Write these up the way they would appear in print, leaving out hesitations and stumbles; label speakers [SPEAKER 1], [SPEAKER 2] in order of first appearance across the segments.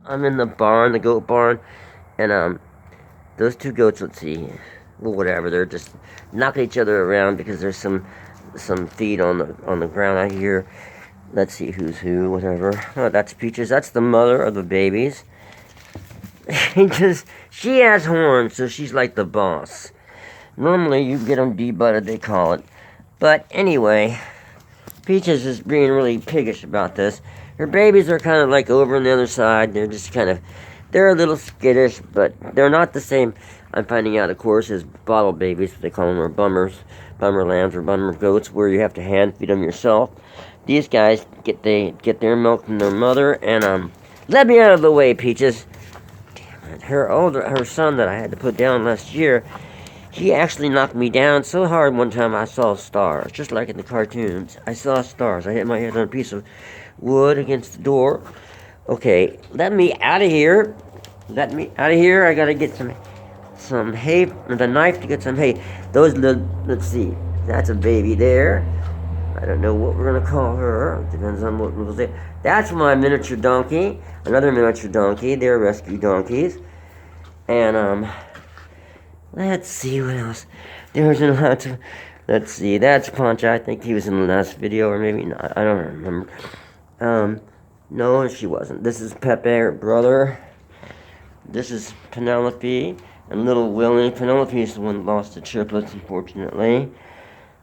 [SPEAKER 1] I'm in the barn, the goat barn, and those two goats. Let's see, well, whatever. They're just knocking each other around because there's some feed on the ground out here. Let's see who's who, whatever. Oh, that's Peaches. That's the mother of the babies. Because she has horns, so she's like the boss. Normally, you get them debutted, they call it. But anyway, Peaches is being really piggish about this. Her babies are kind of like over on the other side. They're just kind of, they're a little skittish, but they're not the same. I'm finding out, of course, as bottle babies, what they call them, or bummers, bummer lambs or bummer goats, where you have to hand feed them yourself. These guys get their milk from their mother, and let me out of the way, Peaches. Damn it. Her son that I had to put down last year, he actually knocked me down so hard one time I saw stars, just like in the cartoons. I saw stars. I hit my head on a piece of wood against the door. Okay, let me out of here. Let me out of here. I gotta get some hay, the knife to get some hay. Let's see, that's a baby there. I don't know what we're gonna call her. Depends on what we'll say. That's my miniature donkey. Another miniature donkey. They're rescue donkeys. And let's see what else. There's a lot of. Let's see. That's Punch. I think he was in the last video, or maybe not. I don't remember. No, she wasn't. This is Pepe, her brother. This is Penelope and little Willie. Penelope is the one that lost the triplets, unfortunately.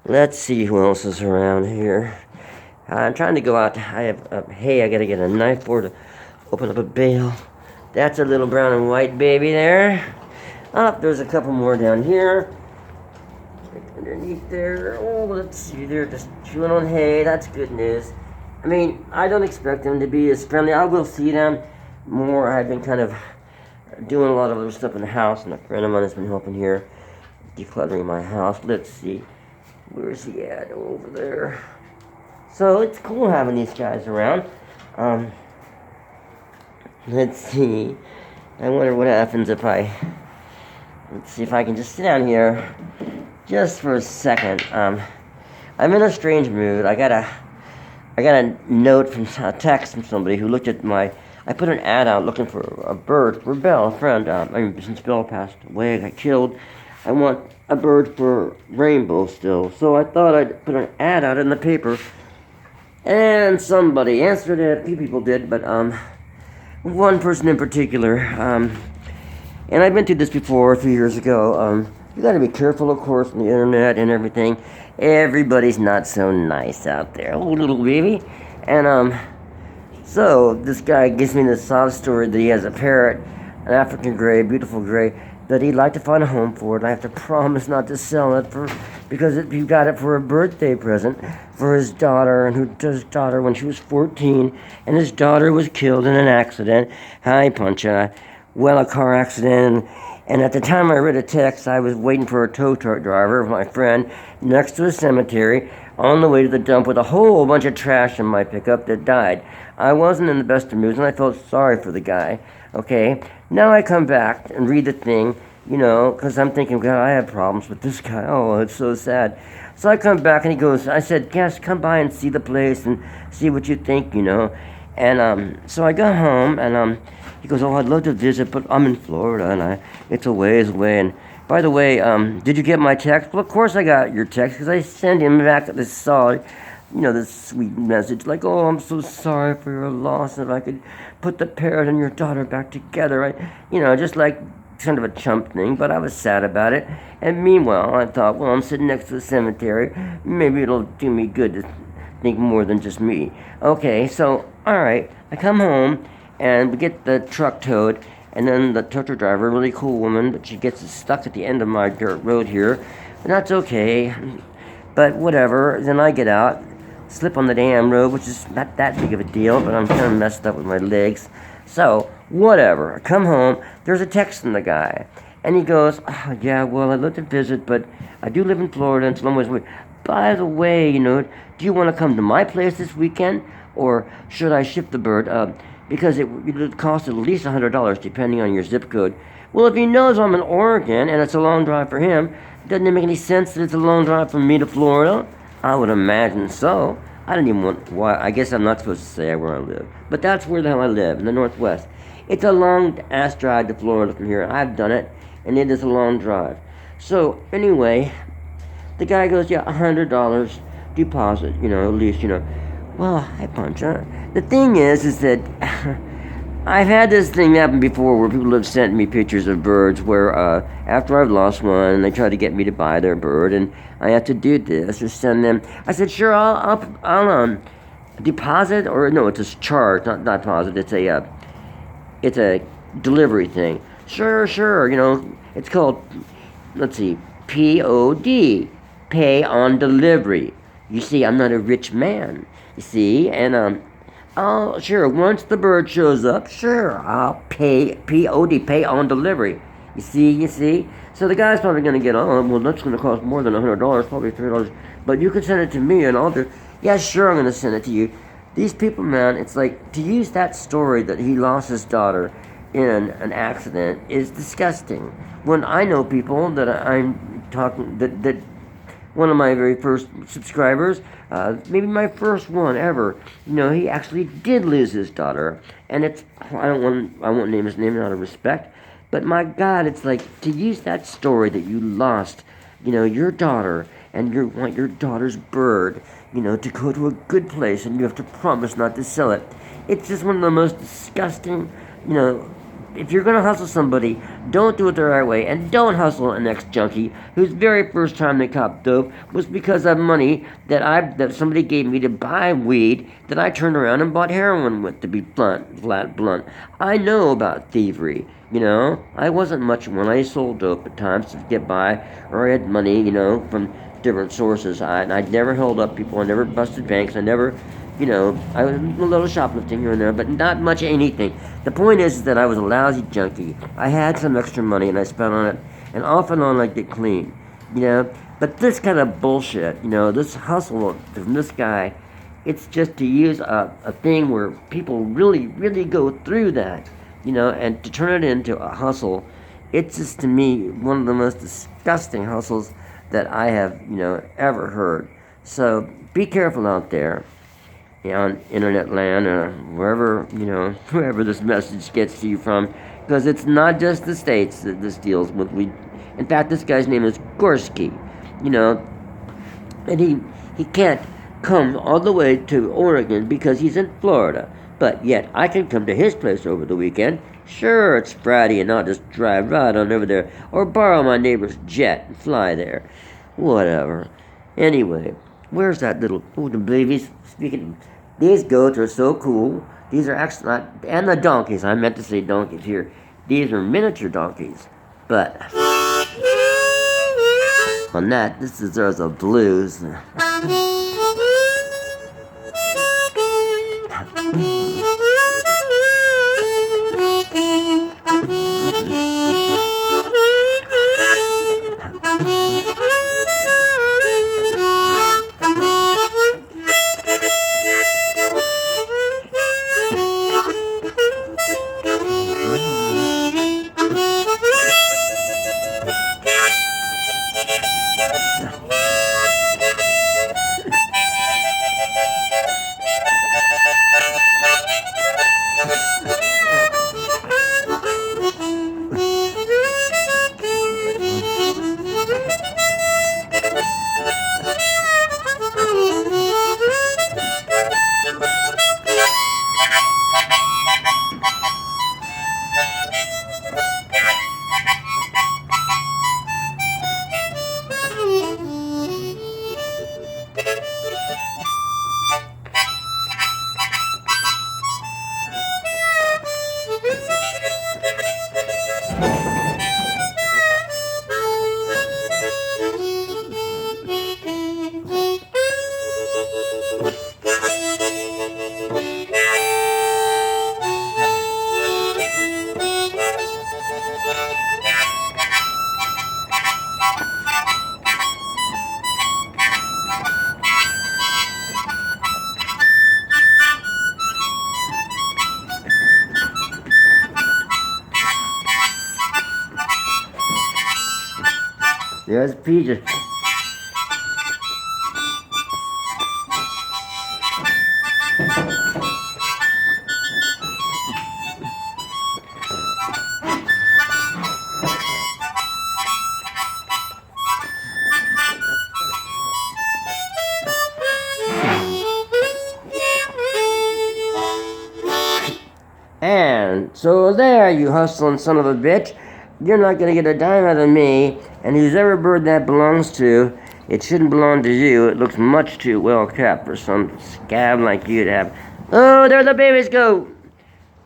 [SPEAKER 1] Let's see who else is around here. I'm trying to go out. I have hay. I gotta get a knife for to open up a bale. That's a little brown and white baby there. There's a couple more down here. Underneath there. Oh, let's see. They're just chewing on hay. That's good news. I mean, I don't expect them to be as friendly. I will see them more. I've been kind of doing a lot of other stuff in the house, and a friend of mine has been helping here, decluttering my house. Let's see. Where's he at? Over there. So it's cool having these guys around. Let's see. I wonder what happens if let's see if I can just sit down here just for a second. I'm in a strange mood. I got a note from a text from somebody who looked at I put an ad out looking for a bird for Belle, a friend. Since Belle passed away, got killed, I want a bird for Rainbow still. So I thought I'd put an ad out in the paper, and somebody answered it. A few people did, but one person in particular. And I've been through this before a few years ago. You got to be careful, of course, on the internet and everything. Everybody's not so nice out there. Oh, little baby. And so this guy gives me this sob story that he has a parrot, an African gray, beautiful gray, that he'd like to find a home for it. I have to promise not to sell it because he got it for a birthday present for his daughter, and his daughter when she was 14, and his daughter was killed in an accident. Hi, Puncha. Well, a car accident. And at the time I read a text, I was waiting for a tow truck driver, my friend, next to a cemetery, on the way to the dump with a whole bunch of trash in my pickup that died. I wasn't in the best of moods, and I felt sorry for the guy. Okay, now I come back and read the thing, because I'm thinking, God, I have problems with this guy. Oh, it's so sad. So I come back, and he goes, I said, yes, come by and see the place and see what you think, And so I got home, and he goes, oh, I'd love to visit, but I'm in Florida, and it's a ways away. And by the way, did you get my text? Well, of course I got your text, because I sent him back this solid, this sweet message, like, oh, I'm so sorry for your loss, if I could put the parrot and your daughter back together. Just like kind of a chump thing, but I was sad about it. And meanwhile, I thought, well, I'm sitting next to the cemetery, maybe it'll do me good to think more than just me. Okay, so, alright, I come home, and we get the truck towed, and then the tow truck driver, a really cool woman, but she gets stuck at the end of my dirt road here, and that's okay, but whatever. Then I get out, slip on the damn road, which is not that big of a deal, but I'm kind of messed up with my legs, so whatever. I come home, there's a text from the guy, and he goes, oh, yeah, well, I'd love to visit, but I do live in Florida, and so I'm always away. By the way, do you want to come to my place this weekend, or should I ship the bird? Because it would cost at least $100 depending on your zip code. Well, if he knows I'm in Oregon and it's a long drive for him, doesn't it make any sense that it's a long drive from me to Florida? I would imagine so. I don't even want, why, I guess I'm not supposed to say where I live. But that's where the hell I live, in the Northwest. It's a long ass drive to Florida from here. I've done it, and it is a long drive. So anyway, the guy goes, yeah, $100 deposit, at least, Well, I punch, huh? The thing is that I've had this thing happen before where people have sent me pictures of birds where after I've lost one, they try to get me to buy their bird, and I have to do this or send them. I said, sure, I'll deposit, or no, it's a charge, not deposit. It's a delivery thing. Sure, it's called, let's see, POD, pay on delivery. You see, I'm not a rich man. You see, and oh, sure. Once the bird shows up, sure, I'll pay POD, pay on delivery. You see. So the guy's probably going to get on. Well, that's going to cost more than $100, probably $3. But you can send it to me, and I'll do. Yeah, sure, I'm going to send it to you. These people, man, it's like to use that story that he lost his daughter in an accident is disgusting. When I know people that I'm talking that one of my very first subscribers, maybe my first one ever, he actually did lose his daughter, and I won't name his name out of respect, but my God, it's like to use that story that you lost, your daughter, and you want your daughter's bird, to go to a good place, and you have to promise not to sell it. It's just one of the most disgusting, if you're going to hustle somebody, don't do it the right way, and don't hustle an ex-junkie whose very first time they copped dope was because of money that somebody gave me to buy weed that I turned around and bought heroin with, to be flat blunt. I know about thievery, I wasn't much when I sold dope at times to get by, or I had money, from different sources. I never held up people, I never busted banks, I never... I was a little shoplifting here and there, but not much anything. The point is that I was a lousy junkie. I had some extra money and I spent on it, and off and on I'd get clean, But this kind of bullshit, this hustle from this guy, it's just to use a thing where people really, really go through that, and to turn it into a hustle. It's just, to me, one of the most disgusting hustles that I have, ever heard. So be careful out there. On internet land, or wherever this message gets to you from, because it's not just the States that this deals with. In fact, this guy's name is Gorski, and he can't come all the way to Oregon because he's in Florida, but yet I can come to his place over the weekend. Sure, it's Friday, and I'll just drive right on over there, or borrow my neighbor's jet and fly there. Whatever. Anyway, where's that little... Oh, the babies. Speaking... These goats are so cool. These are actually not... And the donkeys. I meant to say donkeys here. These are miniature donkeys. But... on that, this deserves a blues. There's Peter. And so there, you hustling son of a bitch. You're not going to get a dime out of me. And whoever bird that belongs to, it shouldn't belong to you. It looks much too well kept for some scab like you to have. Oh, there the babies go.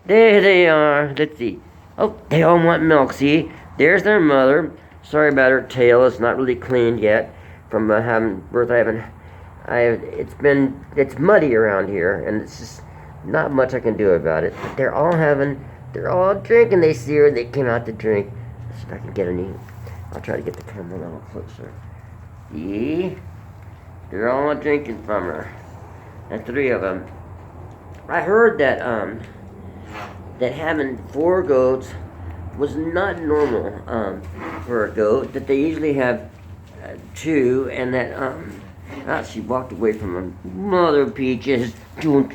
[SPEAKER 1] There they are. Let's see. Oh, they all want milk, see? There's their mother. Sorry about her tail. It's not really cleaned yet from having birth. It's muddy around here, and it's just not much I can do about it. But they're all drinking. They see her, they came out to drink. Let's see if I can get any. I'll try to get the camera a little closer. See? They're all drinking from her. And 3 of them. I heard that that having 4 goats was not normal for a goat. That they usually have 2, and that she walked away from her. Mother Peaches, don't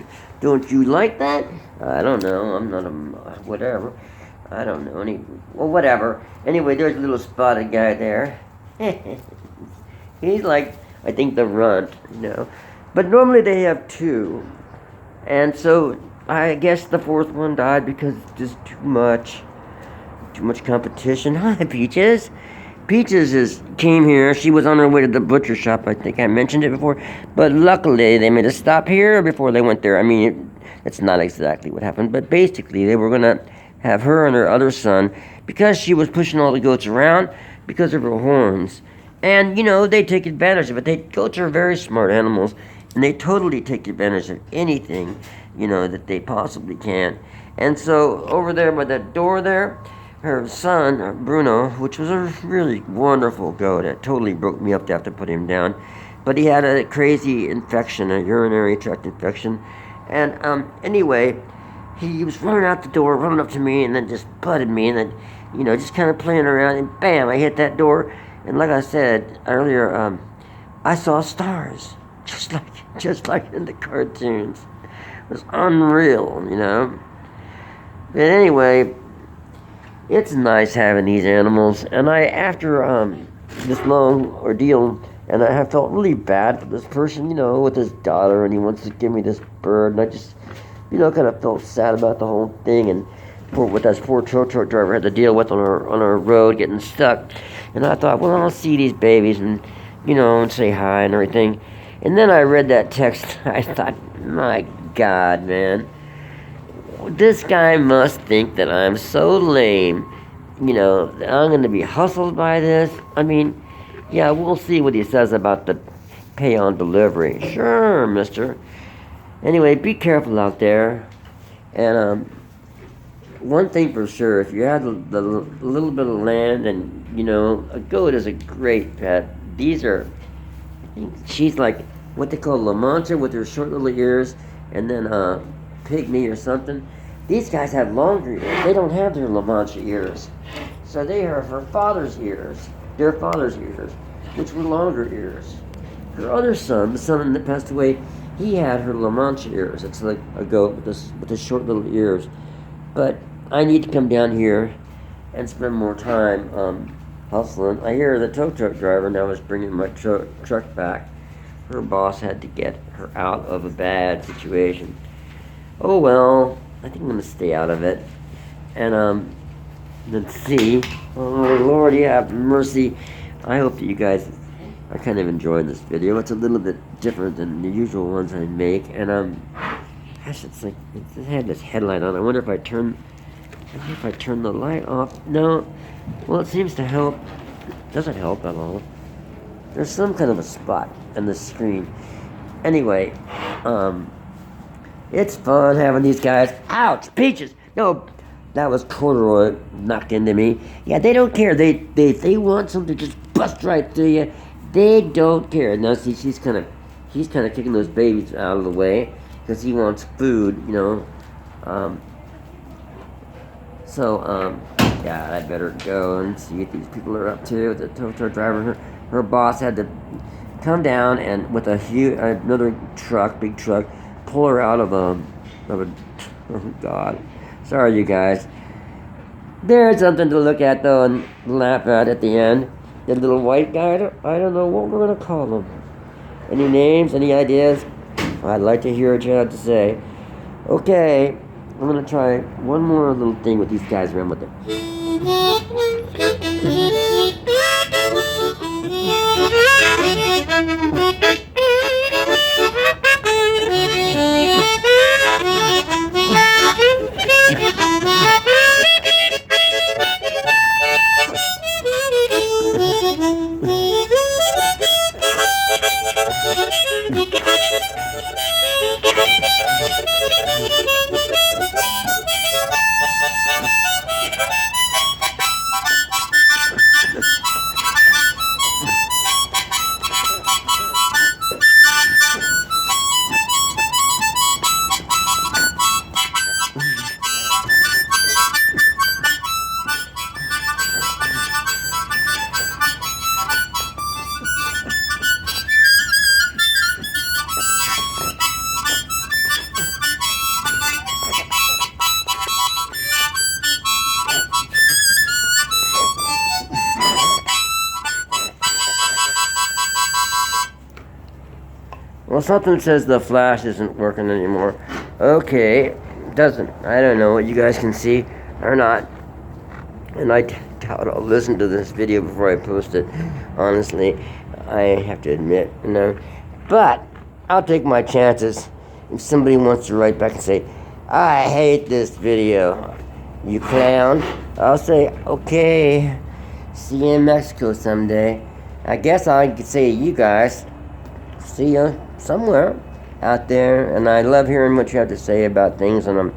[SPEAKER 1] you like that? I don't know. I'm not a whatever. I don't know well, whatever. Anyway, there's a little spotted guy there. He's like, I think the runt, But normally they have 2. And so I guess the 4th one died because it's just too much competition. Hi, Peaches. Peaches came here. She was on her way to the butcher shop. I think I mentioned it before. But luckily, they made a stop here before they went there. I mean, it's not exactly what happened. But basically, they were going to have her and her other son, because she was pushing all the goats around because of her horns. And, they take advantage of it. Goats are very smart animals. And they totally take advantage of anything, that they possibly can. And so, over there by that door there, her son, Bruno, which was a really wonderful goat. It totally broke me up to have to put him down. But he had a crazy infection, a urinary tract infection. And anyway, he was running out the door, running up to me, and then just butted me. And then, just kind of playing around. And bam, I hit that door. And like I said earlier, I saw stars. Just like in the cartoons. It was unreal, But anyway, it's nice having these animals, and after this long ordeal, and I have felt really bad for this person, with his daughter, and he wants to give me this bird, and I just, kind of felt sad about the whole thing, and what that poor tow truck driver had to deal with on our road, getting stuck, and I thought, well, I'll see these babies, and, and say hi and everything, and then I read that text, I thought, my God, man. This guy must think that I'm so lame, that I'm going to be hustled by this. I mean, yeah, we'll see what he says about the pay on delivery. Sure, mister. Anyway, be careful out there. And one thing for sure, if you have the little bit of land and, a goat is a great pet. These are, I think she's like what they call La Mancha with her short little ears, and then pygmy or something. These guys have longer ears. They don't have their La Mancha ears. So they are her father's ears, their father's ears, which were longer ears. Her other son, the son that passed away, he had her La Mancha ears. It's like a goat with the short little ears. But I need to come down here and spend more time hustling. I hear the tow truck driver now is bringing my truck back. Her boss had to get her out of a bad situation. Oh well, I think I'm going to stay out of it. And let's see. Oh Lord, you have mercy. I hope that you guys are kind of enjoying this video. It's a little bit different than the usual ones I make. And gosh, it's like it had this headlight on. I wonder if I turn the light off. No. Well, it seems to help. It doesn't help at all. There's some kind of a spot on the screen. Anyway, it's fun having these guys. Ouch, Peaches. No, that was corduroy knocked into me. Yeah, they don't care. They want something to just bust right through you. They don't care. Now see, he's kind of kicking those babies out of the way because he wants food, Yeah, I better go and see what these people are up to. The tow truck driver, her boss had to come down and with another big truck, pull her out of a oh God. Sorry, you guys. There's something to look at though and laugh at the end. The little white guy. I don't know what we're gonna call him. Any names? Any ideas? I'd like to hear what you have to say. Okay. I'm gonna try one more little thing with these guys around with it. Well, something says the flash isn't working anymore. Okay, doesn't. I don't know what you guys can see or not. And I doubt I'll listen to this video before I post it. Honestly, I have to admit, But I'll take my chances. If somebody wants to write back and say, "I hate this video, you clown," I'll say, "Okay, see you in Mexico someday." I guess I could say to you guys, see you somewhere out there, and I love hearing what you have to say about things, and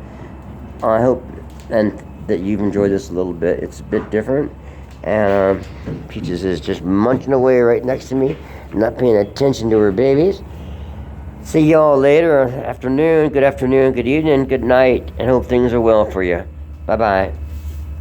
[SPEAKER 1] I hope that you've enjoyed this a little bit. It's a bit different, and Peaches is just munching away right next to me, not paying attention to her babies. See y'all later. Good afternoon, good evening, good night, and hope things are well for you. Bye-bye.